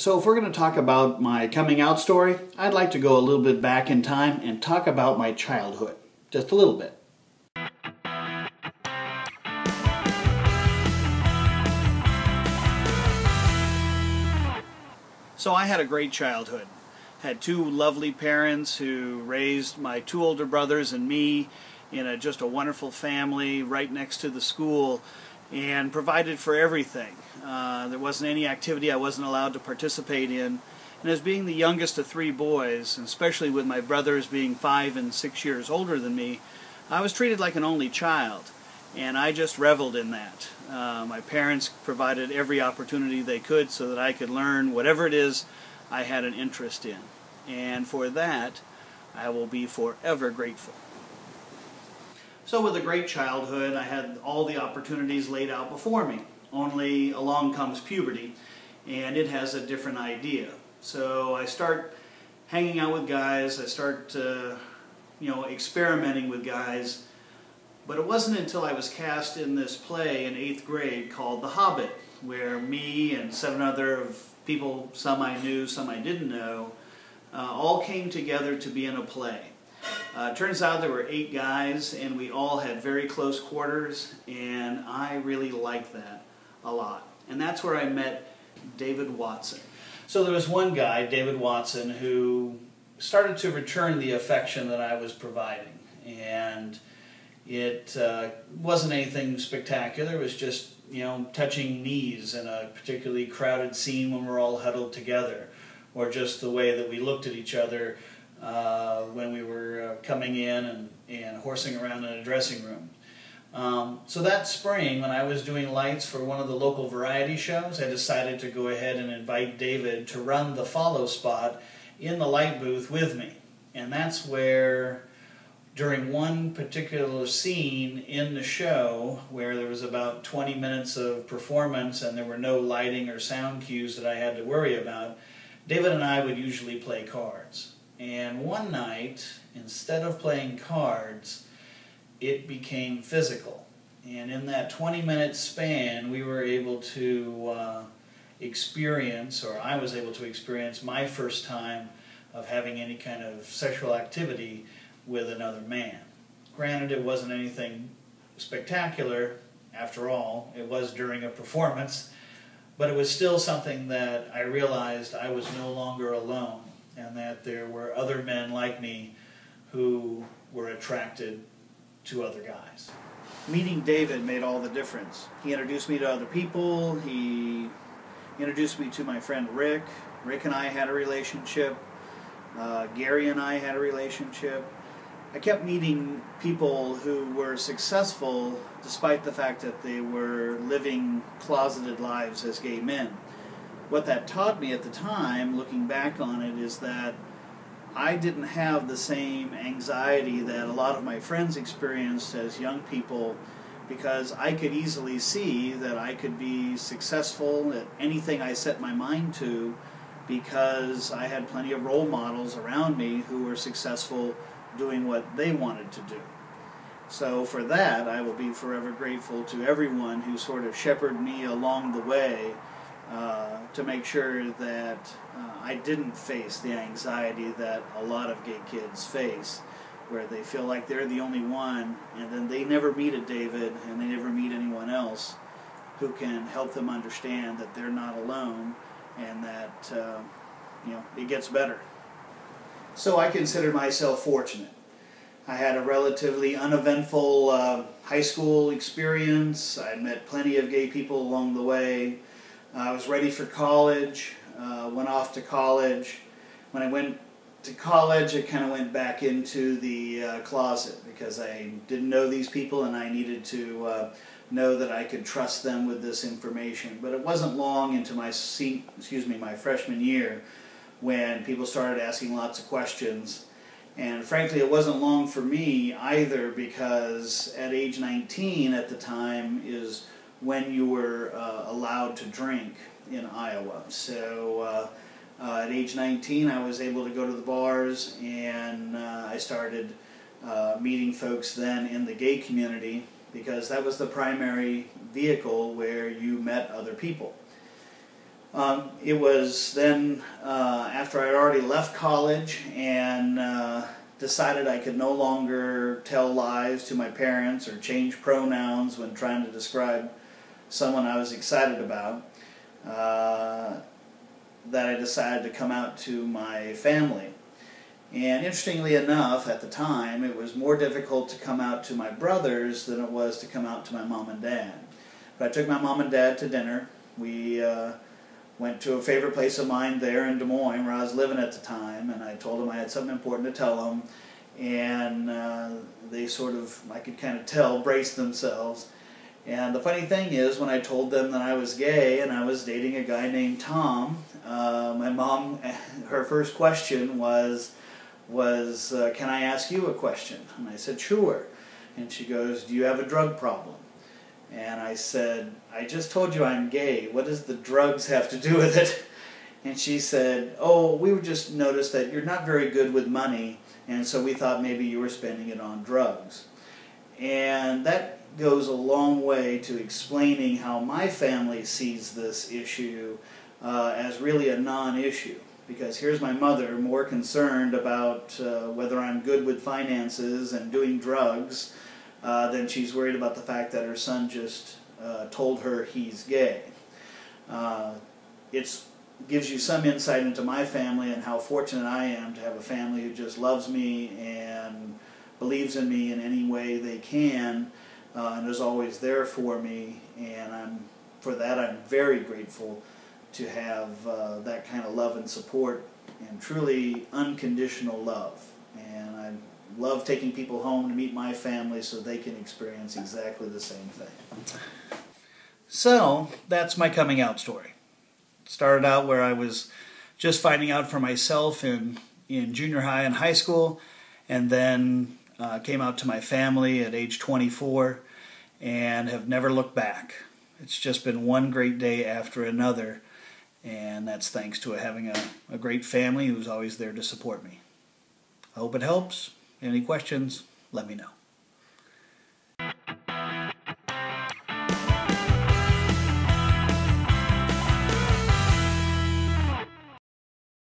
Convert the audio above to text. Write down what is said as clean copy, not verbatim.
So if we're going to talk about my coming out story, I'd like to go a little bit back in time and talk about my childhood. Just a little bit. So I had a great childhood. Had two lovely parents who raised my two older brothers and me in just a wonderful family right next to the school and provided for everything. There wasn't any activity I wasn't allowed to participate in. And as being the youngest of three boys, and especially with my brothers being 5 and 6 years older than me, I was treated like an only child. And I just reveled in that. My parents provided every opportunity they could so that I could learn whatever it is I had an interest in. And for that, I will be forever grateful. So with a great childhood, I had all the opportunities laid out before me. Only along comes puberty, and it has a different idea. So I start hanging out with guys, I start experimenting with guys. But it wasn't until I was cast in this play in 8th grade called The Hobbit, where me and 7 other people, some I knew, some I didn't know, all came together to be in a play. Turns out there were 8 guys, and we all had very close quarters, and I really liked that a lot. And that's where I met David Watson. So there was one guy, David Watson, who started to return the affection that I was providing. And it wasn't anything spectacular. It was just, touching knees in a particularly crowded scene when we're all huddled together, or just the way that we looked at each other when we were coming in and horsing around in a dressing room. So that spring, when I was doing lights for one of the local variety shows, I decided to go ahead and invite David to run the follow spot in the light booth with me. And that's where, during one particular scene in the show, where there was about 20 minutes of performance and there were no lighting or sound cues that I had to worry about, David and I would usually play cards. And one night, instead of playing cards, it became physical. And in that 20-minute span, we were able to experience, or I was able to experience, my first time of having any kind of sexual activity with another man. Granted, it wasn't anything spectacular. After all, it was during a performance, but it was still something that I realized I was no longer alone, and that there were other men like me who were attracted to other guys. Meeting David made all the difference. He introduced me to other people. He introduced me to my friend Rick. Rick and I had a relationship. Gary and I had a relationship. I kept meeting people who were successful despite the fact that they were living closeted lives as gay men. What that taught me at the time, looking back on it, is that I didn't have the same anxiety that a lot of my friends experienced as young people, because I could easily see that I could be successful at anything I set my mind to, because I had plenty of role models around me who were successful doing what they wanted to do. So for that, I will be forever grateful to everyone who sort of shepherded me along the way to make sure that I didn't face the anxiety that a lot of gay kids face, where they feel like they're the only one, and then they never meet a David, and they never meet anyone else who can help them understand that they're not alone, and that it gets better. So I consider myself fortunate. I had a relatively uneventful high school experience. I met plenty of gay people along the way. I was ready for college, went off to college. When I went to college, I kind of went back into the closet, because I didn't know these people and I needed to know that I could trust them with this information. But it wasn't long into my freshman year when people started asking lots of questions. And frankly, it wasn't long for me either, because at age 19 at the time is when you were allowed to drink in Iowa. So at age 19, I was able to go to the bars, and I started meeting folks then in the gay community, because that was the primary vehicle where you met other people. It was then after I'd already left college and decided I could no longer tell lies to my parents or change pronouns when trying to describe someone I was excited about, that I decided to come out to my family. And interestingly enough, at the time, it was more difficult to come out to my brothers than it was to come out to my mom and dad. But I took my mom and dad to dinner. We went to a favorite place of mine there in Des Moines, where I was living at the time, and I told them I had something important to tell them. And they sort of, I could kind of tell, braced themselves. And the funny thing is, when I told them that I was gay and I was dating a guy named Tom, my mom, her first question was can I ask you a question? And I said, sure. And she goes, do you have a drug problem? And I said, I just told you I'm gay. What does the drugs have to do with it? And she said, oh, we just noticed that you're not very good with money, and so we thought maybe you were spending it on drugs. And that goes a long way to explaining how my family sees this issue as really a non-issue. Because here's my mother, more concerned about whether I'm good with finances and doing drugs than she's worried about the fact that her son just told her he's gay. It gives you some insight into my family and how fortunate I am to have a family who just loves me and believes in me in any way they can, and is always there for me. And for that I'm very grateful to have that kind of love and support, and truly unconditional love. And I love taking people home to meet my family so they can experience exactly the same thing. So that's my coming out story. It started out where I was just finding out for myself in junior high and high school, and then came out to my family at age 24 and have never looked back. It's just been one great day after another, and that's thanks to having a great family who's always there to support me. I hope it helps. Any questions, let me know.